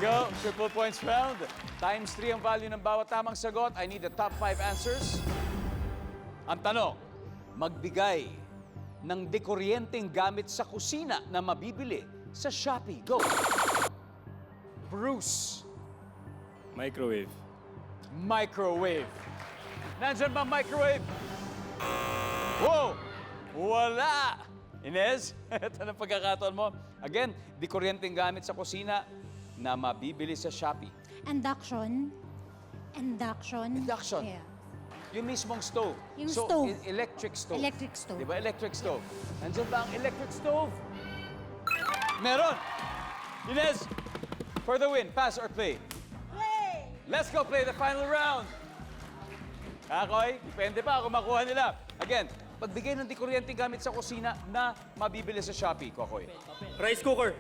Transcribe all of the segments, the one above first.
go. Triple points round. Times 3 ang value ng bawat tamang sagot. I need the top 5 answers. Ang tanong, magbigay ng dekuryenteng gamit sa kusina na mabibili sa Shopee. Go. Bruce. Microwave. Microwave. Nandyan ba microwave? Wow! Wala! Inez, ito na pagkakataon mo. Again, di kuryenteng gamit sa kusina na mabibili sa Shopee. Induction. Induction. Induction. Yeah. Yung mismong stove. Yung so, stove. Electric stove. Electric stove. Di ba? Electric stove. Nandyan ba ang electric stove? Meron! Inez, for the win, pass or play? Play! Let's go play the final round. Kakoy, depende pa kung makuha nila. Again, pagbigay ng dikuryenteng gamit sa kusina na mabibili sa Shopee, Kokoy. Rice cooker.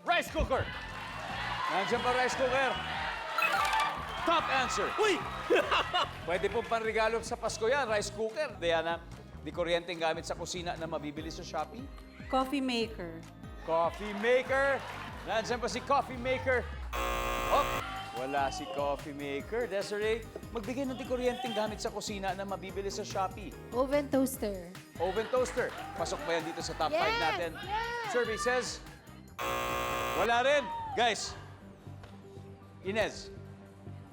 Rice cooker. Nandiyan pa rice cooker. Top answer. Uy! Pwede pong panregalo sa Pasko yan, rice cooker. Diana, dikuryenteng gamit sa kusina na mabibili sa Shopee. Coffee maker. Coffee maker. Nandiyan pa si coffee maker. Oh, wala si coffee maker. Desiree, magbigay ng dikuryenteng gamit sa kusina na mabibili sa Shopee. Oven toaster. Oven toaster. Pasok ba yan dito sa top 5 Yes! natin? Yes! Survey says, wala rin. Guys, Inez,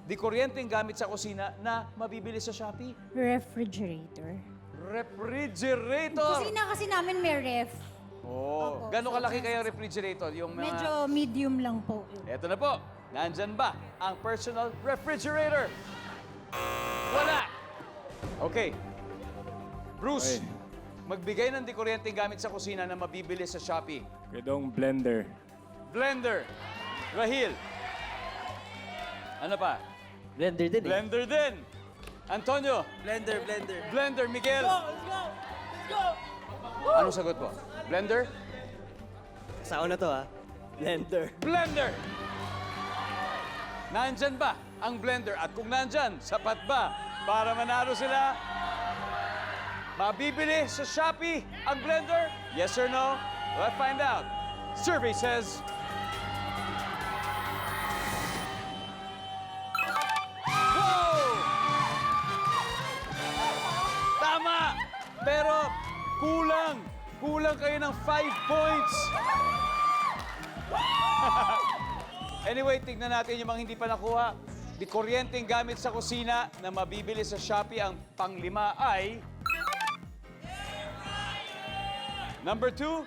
dikuryenteng gamit sa kusina na mabibili sa Shopee? Refrigerator. Refrigerator! Kusina kasi namin may ref. Oh, Opo. gano'ng kalaki kaya ang refrigerator? Yung mga... Medyo medium lang po. Eto na po. Nandyan ba ang personal refrigerator? Wala! Okay. Bruce, Okay. magbigay ng dikuryenteng gamit sa kusina na mabibili sa Shopee. Pwedong blender. Blender. Rahil. Ano pa? Blender din eh. Blender din. Antonio. Blender. Blender. Miguel. Let's go! Let's go! Anong sagot mo? Blender? Sa una to ha. Blender. Blender. Nandyan ba ang blender? At kung nandyan, sapat ba para manalo sila? Mabibili sa Shopee ang blender? Yes or no? Let's find out. Survey says... Wow! Tama! Pero kulang. Kulang kayo ng 5 points. Anyway, tignan natin yung mga hindi pa nakuha. Di kuryenteng gamit sa kusina na mabibili sa Shopee. Ang panglima ay... Number 2,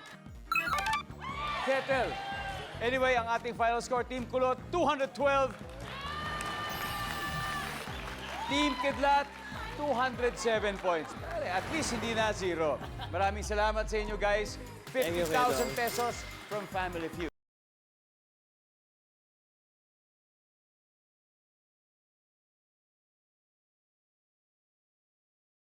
kettle. Anyway, ang ating final score, Team Kulot, 212. Team Kidlat, 207 points. Pero at least hindi na zero. Maraming salamat sa inyo, guys. you, 50,000 pesos from Family Feud.